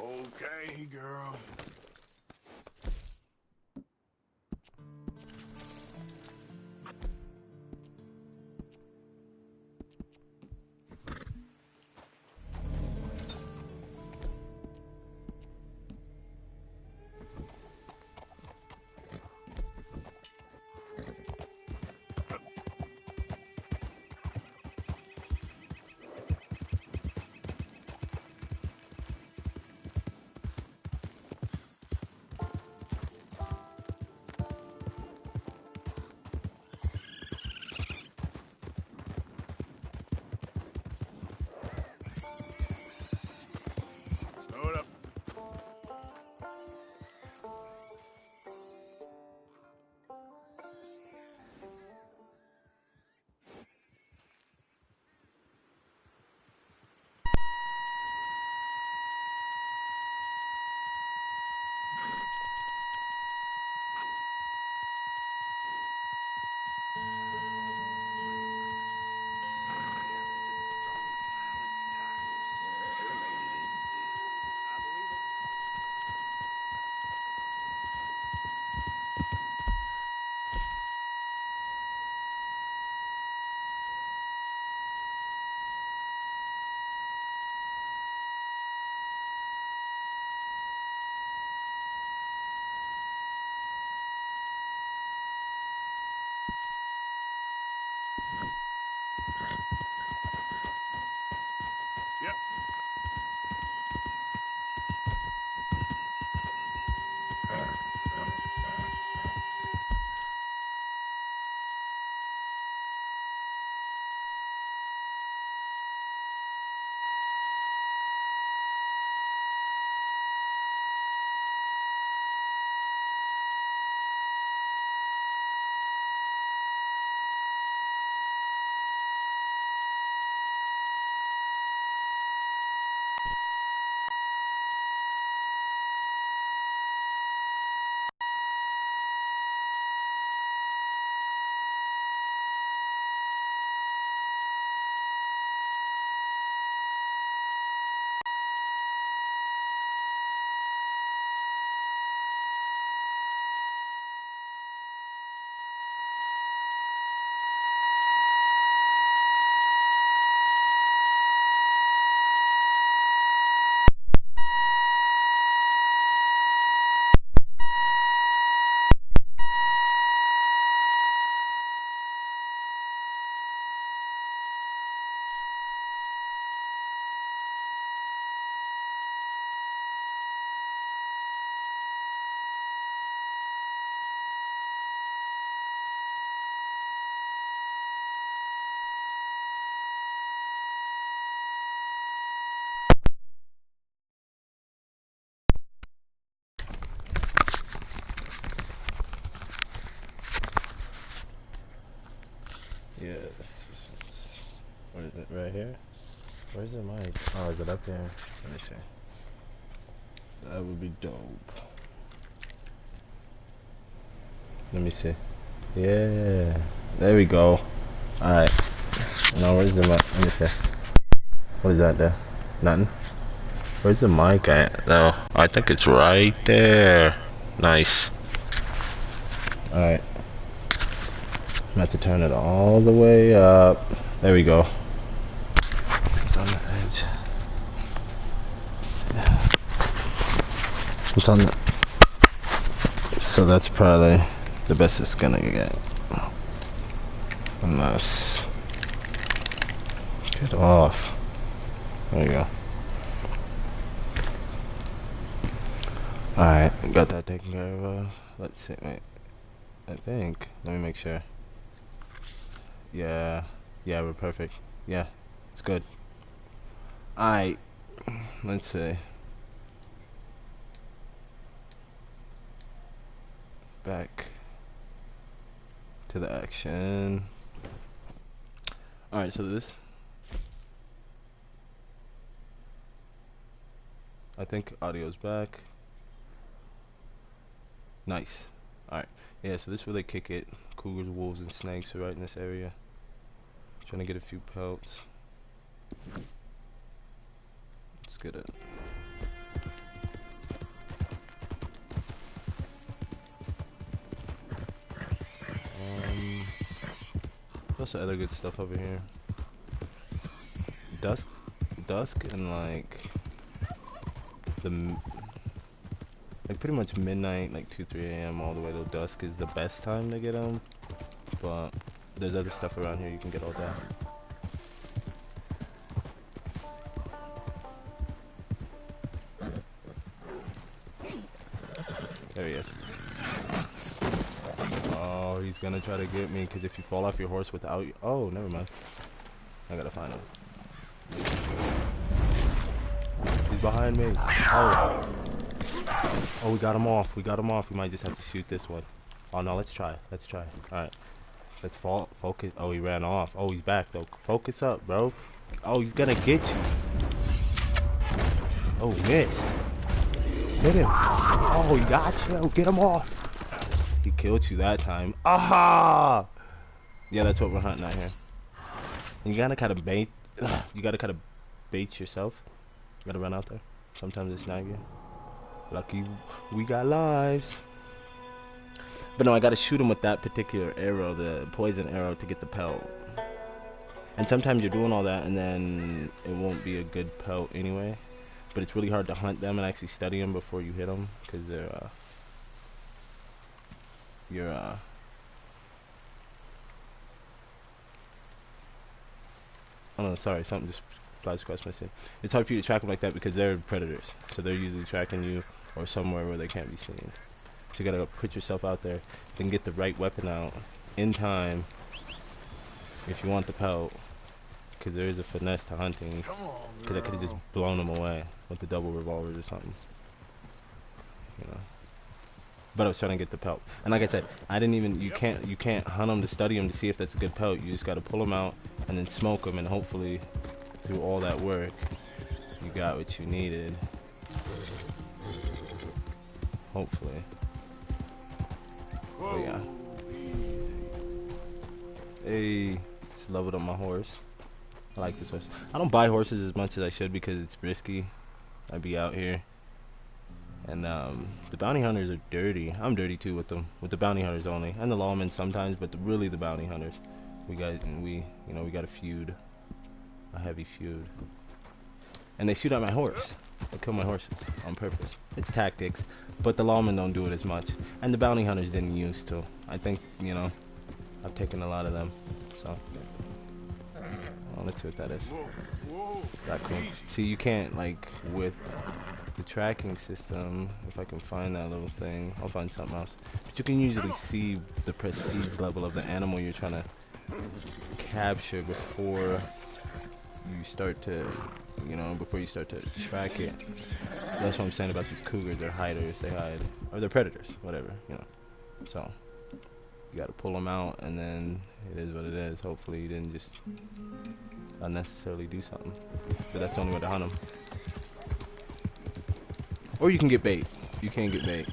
Okay, girl. Slow it up. Yep. Yes. What is it? Right here? Where's the mic? Oh, is it up here? Let me see. That would be dope. Let me see. Yeah. There we go. Alright. Now where's the mic? Let me see. What is that there? Nothing? Where's the mic at? No. I think it's right there. Nice. Alright. I'm about to turn it all the way up. There we go. It's on the edge. It's on the... So that's probably the best it's gonna get. Unless... Get off. There you go. Alright, got that taken care of. Let's see, wait. I think. Let me make sure. Yeah. Yeah, we're perfect. Yeah, it's good. Alright. Let's see. Back to the action. Alright, so this... I think audio's back. Nice. Alright. Yeah, so this is where they kick it. Cougars, wolves, and snakes are right in this area. Trying to get a few pelts. Let's get it. also other good stuff over here. Dusk and like like pretty much midnight, like 2-3 a.m. all the way till dusk is the best time to get them. But there's other stuff around here you can get all day. There he is. Oh, he's gonna try to get me because if you fall off your horse without, oh, never mind. I gotta find him. He's behind me. Oh. Oh, we got him off. We got him off. We might just have to shoot this one. Oh no, let's try. Let's try. Alright. Let's focus. Oh, he ran off. Oh, he's back though. Focus up, bro. Oh, he's gonna get you. Oh, missed. Hit him. Oh, he got you. Get him off. He killed you that time. Aha! Yeah, that's what we're hunting out here. And you gotta kind of bait. You gotta kind of bait yourself. You gotta run out there. Sometimes it's not you. Lucky we got lives. But no, I gotta shoot him with that particular arrow, the poison arrow, to get the pelt. And sometimes you're doing all that and then it won't be a good pelt anyway. But it's really hard to hunt them and actually study them before you hit them, because they're oh no, sorry, something just flies across my screen. It's hard for you to track them like that because they're predators, so they're usually tracking you or somewhere where they can't be seen. So you gotta put yourself out there and get the right weapon out in time if you want the pelt, because there is a finesse to hunting. Because I could have just blown them away with the double revolvers or something, you know. But I was trying to get the pelt, and like I said, I didn't even. You can't hunt them to study them to see if that's a good pelt. You just gotta pull them out and then smoke them, and hopefully, through all that work, you got what you needed. Hopefully. But yeah. Hey, just leveled up my horse. I like this horse. I don't buy horses as much as I should because it's risky. I'd be out here. And the bounty hunters are dirty. I'm dirty too with them. With the bounty hunters only. And the lawmen sometimes, but really the bounty hunters. We got a feud. A heavy feud. And they shoot at my horse. They kill my horses on purpose. It's tactics, but the lawmen don't do it as much. And the bounty hunters didn't used to. I think, you know, I've taken a lot of them. So, well, let's see what that is. Raccoon. See, you can't, like, with the tracking system, if I can find that little thing, I'll find something else. But you can usually see the prestige level of the animal you're trying to capture before you start to, you know, before you start to track it. That's what I'm saying about these cougars. They're hiders. They hide. Or they're predators. Whatever, you know. So, you gotta pull them out, and then it is what it is. Hopefully you didn't just unnecessarily do something. But that's the only way to hunt them. Or you can get bait. You can get bait.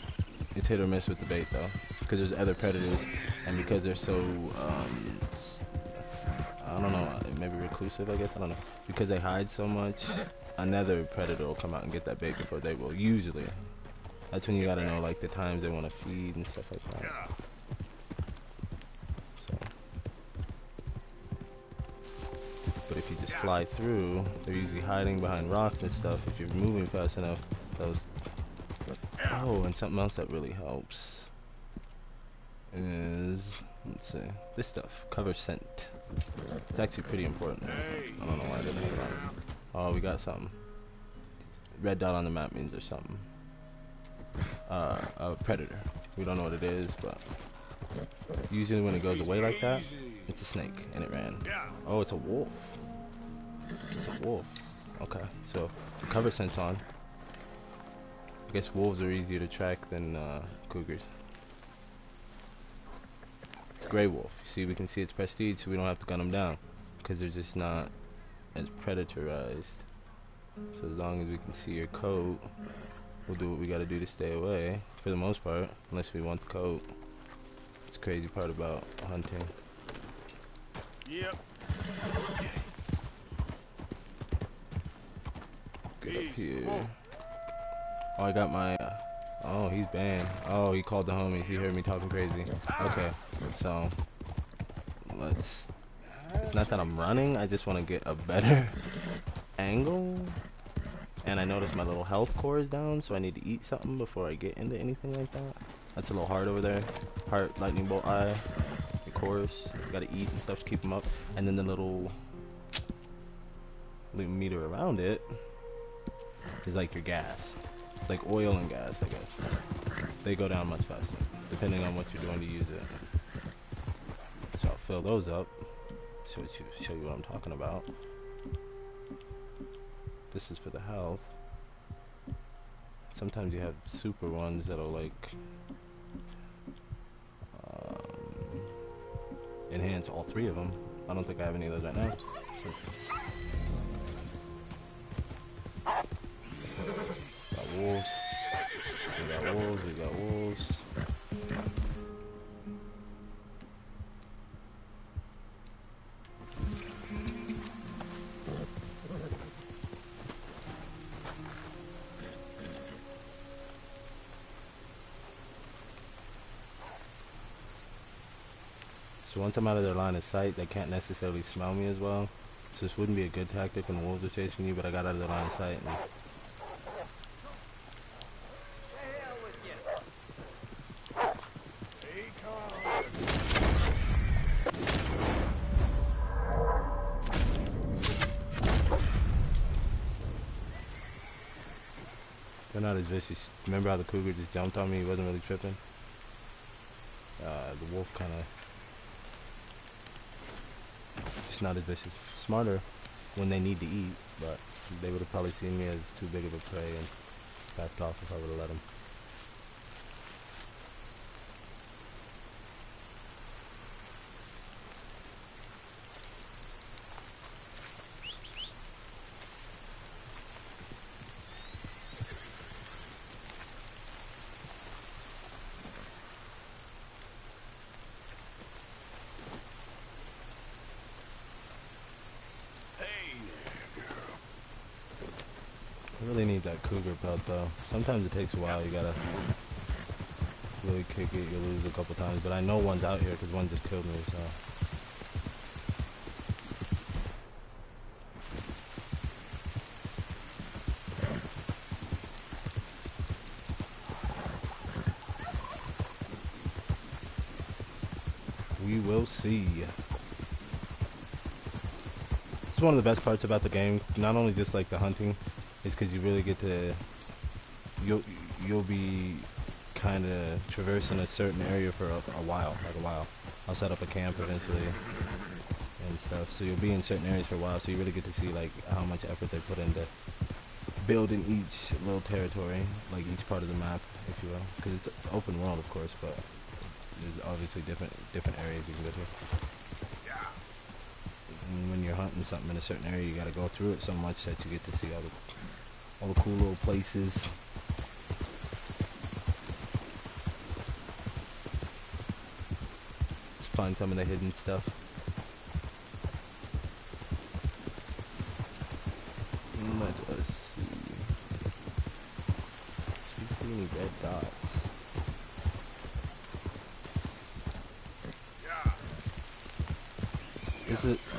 It's hit or miss with the bait, though. Because there's other predators, and because they're so, I don't know, maybe reclusive, I guess, I don't know. Because they hide so much, another predator will come out and get that bait before they will, usually. That's when you gotta know, like, the times they want to feed and stuff like that. So. But if you just fly through, they're usually hiding behind rocks and stuff. If you're moving fast enough, those... Oh, and something else that really helps is, let's see, this stuff, cover scent. It's actually pretty important. I don't know why I didn't have it on. Oh, we got something. Red dot on the map means there's something. A predator. We don't know what it is, but usually when it goes away like that, it's a snake, and it ran. Oh, it's a wolf. It's a wolf. Okay, so the cover scent's on. I guess wolves are easier to track than cougars. It's gray wolf. You see, we can see its prestige, so we don't have to gun them down because they're just not as predatorized. So as long as we can see your coat, we'll do what we gotta do to stay away for the most part, unless we want the coat. It's the crazy part about hunting. Yep. Get up here. Oh, I got my, oh, he's banned. Oh, he called the homies. He heard me talking crazy. Okay, so, let's It's not that I'm running, I just want to get a better angle. And I noticed my little health core is down, so I need to eat something before I get into anything like that. That's a little heart over there. Heart, lightning bolt, eye, the cores. Gotta eat and stuff to keep them up. And then the little meter around it is like your gas. It's like oil and gas, I guess. They go down much faster, depending on what you're doing to use it. So I'll fill those up. Show you what I'm talking about. This is for the health. Sometimes you have super ones that'll like enhance all three of them. I don't think I have any of those right now. Got wolves. We got wolves. We got wolves. So once I'm out of their line of sight, they can't necessarily smell me as well. So this wouldn't be a good tactic when wolves are chasing you, but I got out of their line of sight. And they're not as vicious. Remember how the cougar just jumped on me? He wasn't really tripping. The wolf kind of just not as vicious. Smarter when they need to eat, but they would have probably seen me as too big of a prey and backed off if I would have let them. I really need that cougar pelt though. Sometimes it takes a while, you gotta really kick it, you lose a couple times, but I know one's out here because one just killed me, so. We will see. It's one of the best parts about the game, not only just like the hunting, is because you really get to, you'll be kind of traversing a certain area for a while. I'll set up a camp eventually and stuff, so you'll be in certain areas for a while, so you really get to see like how much effort they put into building each little territory, like each part of the map, if you will, because it's open world of course, but there's obviously different areas you can go to. And when you're hunting something in a certain area, you got to go through it so much that you get to see all the cool little places. Just find some of the hidden stuff. Let us see. Do we see any red dots?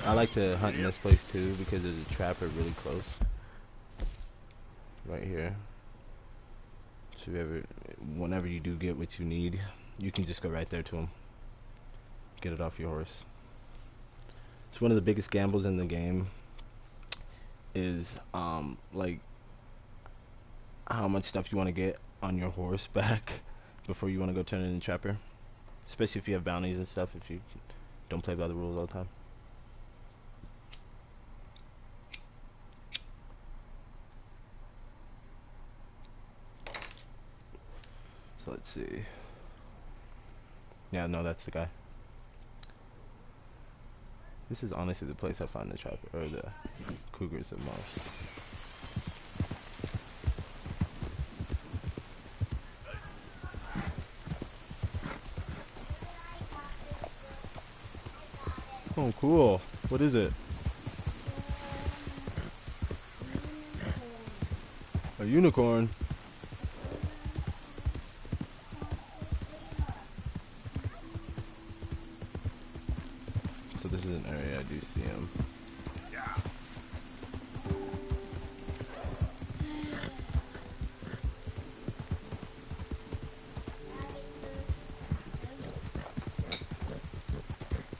I like to hunt in this place too because there's a trapper really close. Right here. So whenever you do get what you need, you can just go right there to him. Get it off your horse. It's one of the biggest gambles in the game is like how much stuff you want to get on your horse back before you want to go turn it into trapper. Especially if you have bounties and stuff, if you don't play by the rules all the time. So let's see. Yeah, no, that's the guy. This is honestly the place I find the trapper or the cougars the most. Oh, cool. What is it? A unicorn. So this is an area I do see him. Yeah.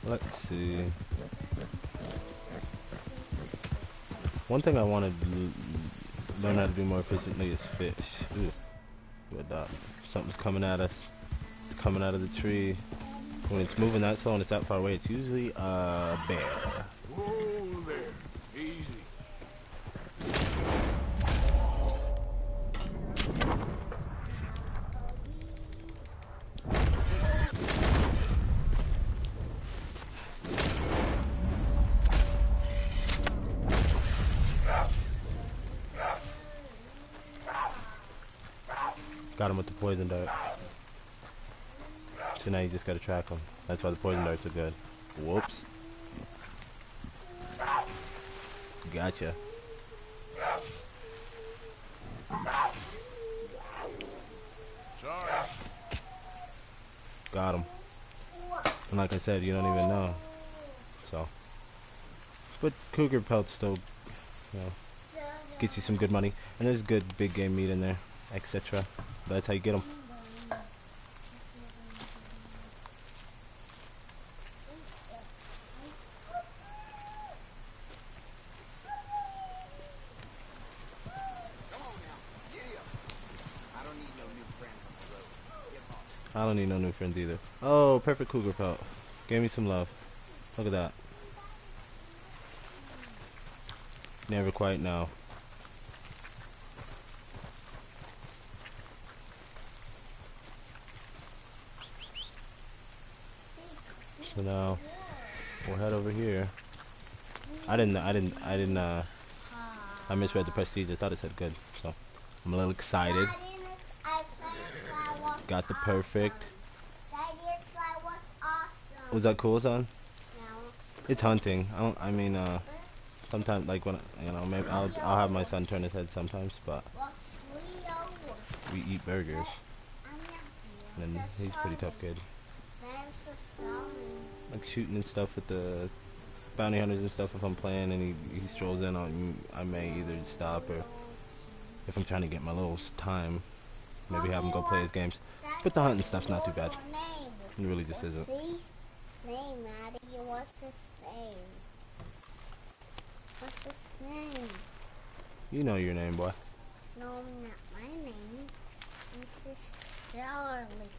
Let's see. One thing I want to learn how to do more efficiently is fish. Ooh, good dog. Something's coming at us. It's coming out of the tree. When it's moving that slow and it's that far away, it's usually a bear. Whoa there. Easy. Got him with the poison dart. So now you just gotta track him. That's why the poison darts are good. Whoops. Gotcha. Sorry. Got him. And like I said, you don't even know. So. But cougar pelts still, you know, gets you some good money. And there's good big game meat in there, etc. But that's how you get them. I don't need no new friends either. Oh, perfect cougar pelt. Gave me some love. Look at that. Never quite know. So now we'll head over here. I misread the prestige. I thought it said good. So I'm a little excited. Got the perfect. Was that cool, son? It's hunting. Sometimes, like when maybe I'll have my son turn his head sometimes, but we eat burgers, and he's a pretty tough kid. Like shooting and stuff with the bounty hunters and stuff. If I'm playing and he strolls in on, I may either stop or if I'm trying to get my little time, maybe have him go play his games. But the hunting stuff's not too bad. It really just isn't. Name, Maddie. What's his name? What's his name? You know your name, boy. No, not my name. It's just Charlie.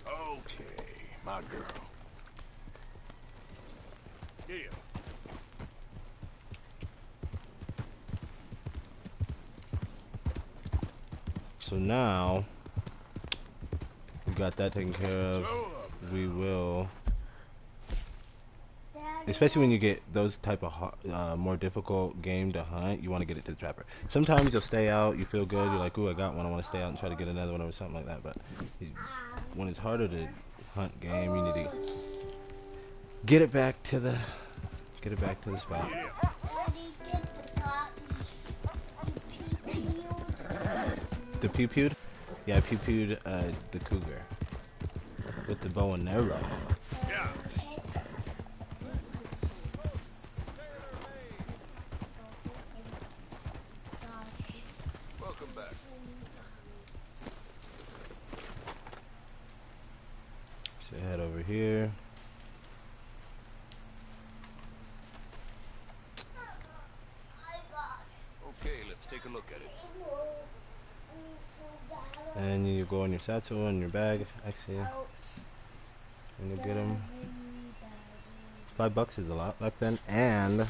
Okay, my girl. Yeah. So now we got that taken care of. We will, especially when you get those type of more difficult game to hunt, you want to get it to the trapper. Sometimes you'll stay out, you feel good, you're like, ooh, I got one, I want to stay out and try to get another one or something like that. But when it's harder to hunt game, you need to get it back to the spot. The pew-pewed? Yeah, I pew-pewed the cougar with the bow and arrow. Yeah. Welcome back. So head over here. Okay, let's take a look at it. And you go in your satchel and your bag, actually, and you get them. $5 is a lot back then, and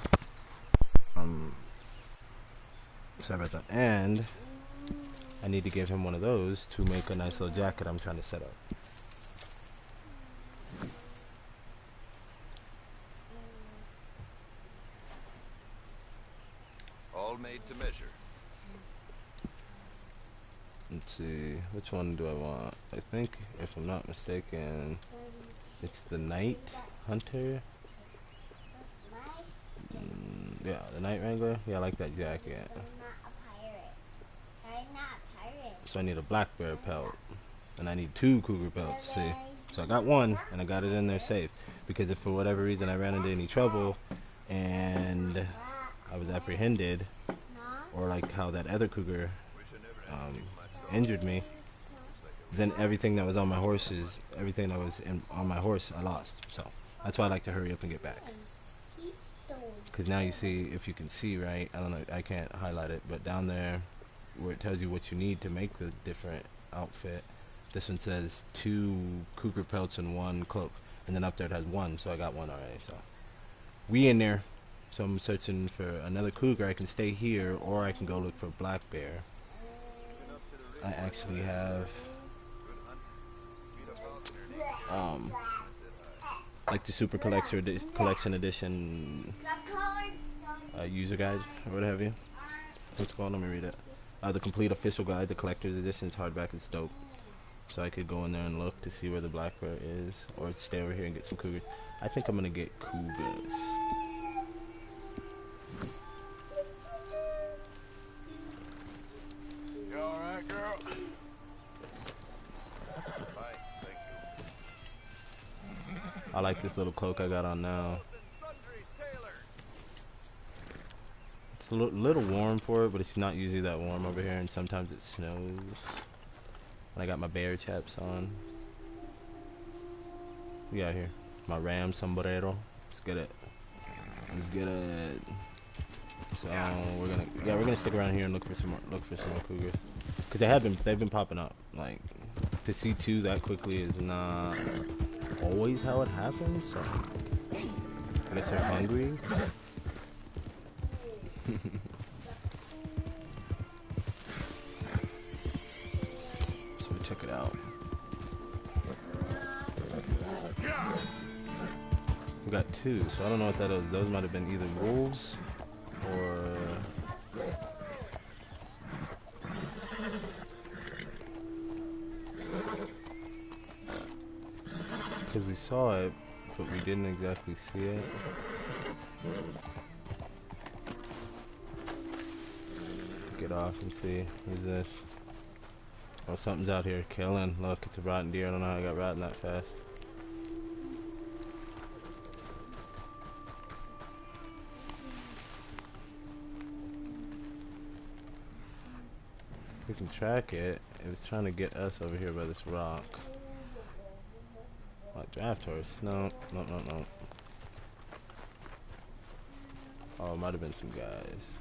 sorry about that. And I need to give him one of those to make a nice little jacket I'm trying to set up. All made to measure. Let's see, which one do I want? I think, if I'm not mistaken, it's the Night Hunter. Yeah, the Night Wrangler. Yeah, I like that jacket. I'm not a pirate. I'm not a pirate. so I need a black bear pelt, and I need 2 cougar pelts. See, so I got 1, and I got it in there safe. Because if for whatever reason I ran into any trouble, and I was apprehended, or like how that other cougar injured me, then everything that was on my horses, everything that was on my horse, I lost. So that's why I like to hurry up and get back. Because now you see, if you can see, right? I don't know, I can't highlight it, but down there where it tells you what you need to make the different outfit, this one says 2 cougar pelts and 1 cloak, and then up there it has 1, so I got 1 already. So we in there. So I'm searching for another cougar. I can stay here, or I can go look for a black bear. I actually have like the super collection edition user guide or what have you. What's it called? Let me read it. The complete official guide, the collector's edition. It's hardback. It's dope. So I could go in there and look to see where the black bear is, or stay over here and get some cougars. I think I'm gonna get cougars. You alright, girl? Fine, thank you. I like this little cloak I got on now. It's a little warm for it, but it's not usually that warm over here, and sometimes it snows. And I got my bear chaps on. We out here. My ram sombrero. Let's get it. Let's get it. So we're gonna stick around here and look for some more cougars, because they've been popping up. Like, to see 2 that quickly is not always how it happens. So I guess they're hungry. So we check it out. We got 2, so I don't know what that is. Those might have been either wolves or because we saw it, but we didn't exactly see it. Get off and see. What is this? Oh, something's out here killing. Look, it's a rotten deer. I don't know how I got rotten that fast. We can track it. It was trying to get us over here by this rock. Like draft horse? No. Oh, it might have been some guys.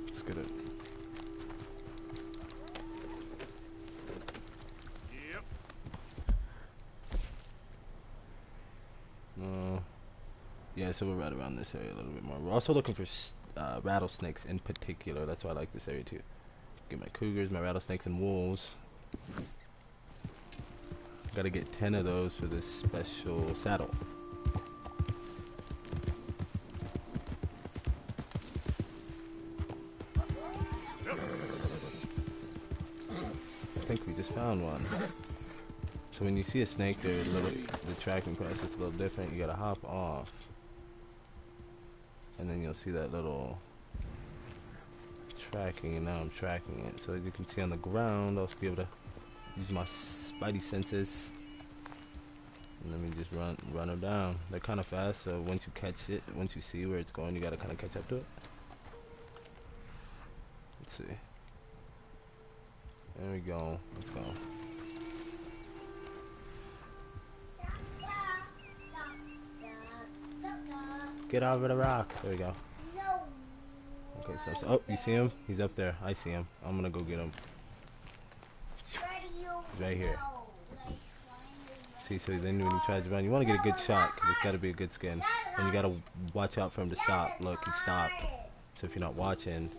Let's get it. Yep. No. Yeah, so we're right around this area a little bit more. We're also looking for rattlesnakes in particular. That's why I like this area too. Get my cougars, my rattlesnakes, and wolves. Gotta get 10 of those for this special saddle. I think we just found one. So when you see a snake, the tracking process is a little different. You gotta hop off, and then you'll see that little tracking, and now I'm tracking it. So as you can see on the ground, I'll be able to use my spidey senses, and let me just run her down. They're kind of fast, so once you catch it, once you see where it's going, you gotta kind of catch up to it. Let's see. There we go. Let's go. Get over the rock. There we go. Okay, so oh, you see him? He's up there. I see him. I'm gonna go get him. He's right here. See, so then when he tries to run, you want to get a good shot, because it's got to be a good skin. And you got to watch out for him to stop. Look, he stopped. So if you're not watching...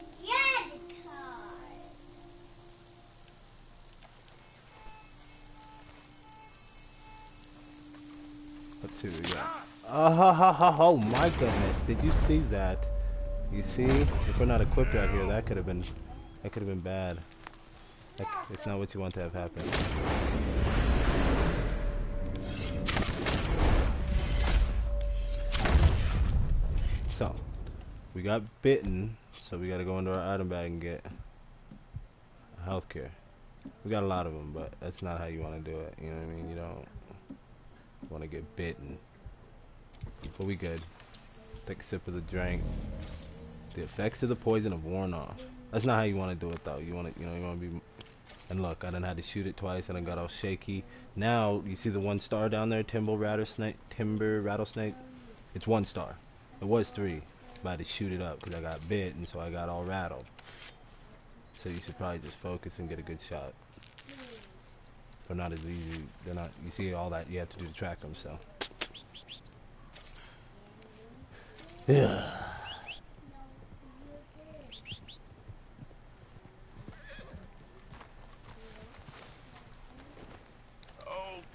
Let's see what we got. Oh my goodness. Did you see that? You see? If we're not equipped out here, that could have been bad. It's not what you want to have happen. So, got bitten, so we gotta go into our item bag and get healthcare. We got a lot of them, but that's not how you want to do it. You know what I mean? You don't want to get bitten. But we good. Take a sip of the drink. The effects of the poison have worn off. That's not how you want to do it, though. You want to, you want to be. And look, I done had to shoot it twice, and I got all shaky. Now you see the 1 star down there, Timber Rattlesnake. It's 1 star. It was 3, but I had to shoot it up because I got bit, and so I got all rattled. So you should probably just focus and get a good shot. They're not as easy. They're not. You see all that you have to do to track them. So. Yeah.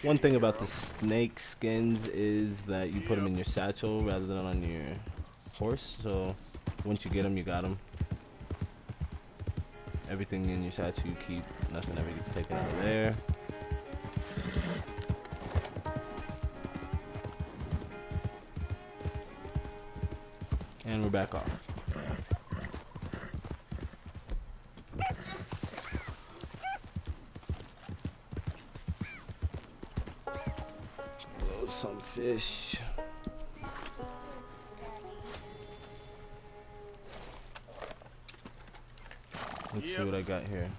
One thing about the snake skins is that you put them in your satchel rather than on your horse. So once you get them, you got them. Everything in your satchel you keep. Nothing ever gets taken out of there. And we're back off. Some fish. Let's see what I got here.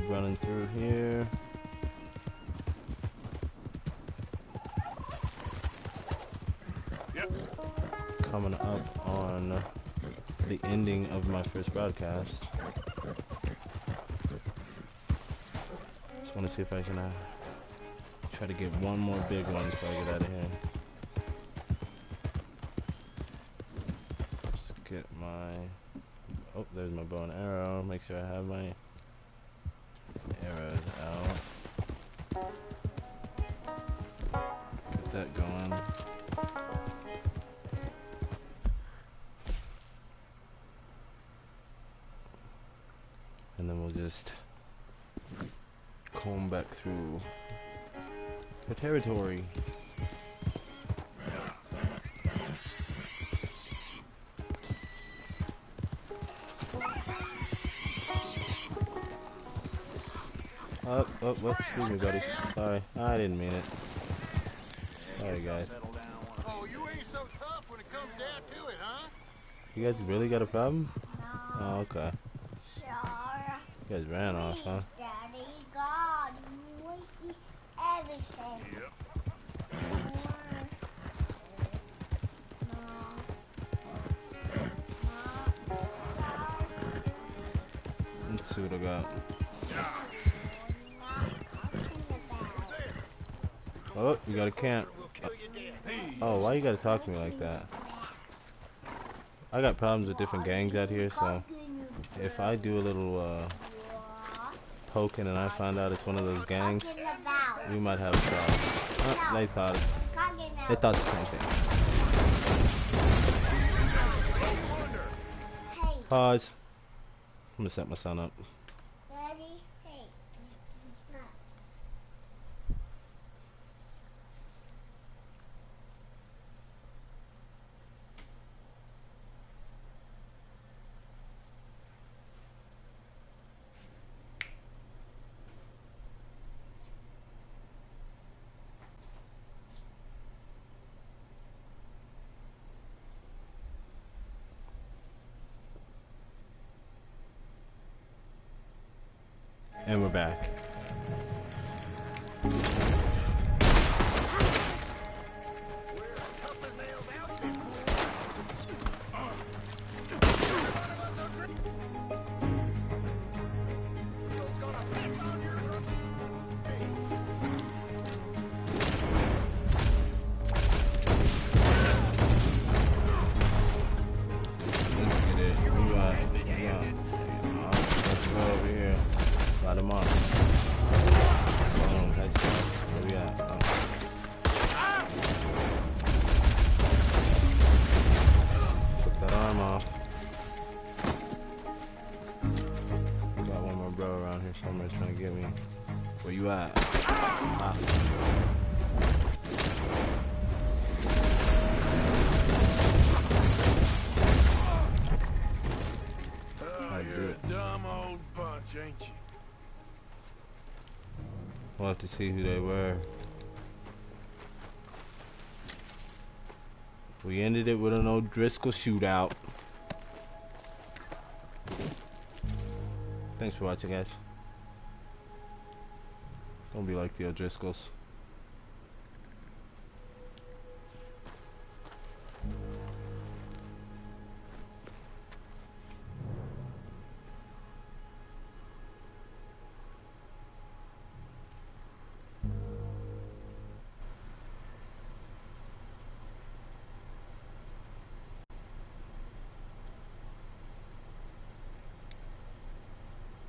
Running through here. Yep. Coming up on the ending of my first broadcast. Just want to see if I can try to get one more big one before I get out of here. Just get my... Oh, there's my bow and arrow. Make sure I have my arrows out. Get that going. And then we'll just comb back through the territory. Oh, excuse me, buddy. Sorry, I didn't mean it. Sorry, guys. Oh, you ain't so tough when it comes down to it, huh? You guys really got a problem? Oh, okay. Sure. You guys ran off, huh? Daddy, God, we eat everything. Yep. Let's see what I got. Oh, you got a camp. Oh, why you gotta talk to me like that? I got problems with different gangs out here, so if I do a little poking and I find out it's one of those gangs, we might have a problem. Oh, they thought the same thing. Pause. I'm gonna set my son up. Daddy, hey. And we're back. Let's get it. Let's go over here. Light him up. Somebody's trying to get me. Where you at? Ah. You're a dumb old bunch, ain't you? We'll have to see who they were. We ended it with an O'Driscoll shootout. Thanks for watching, guys. Don't be like the O'Driscolls.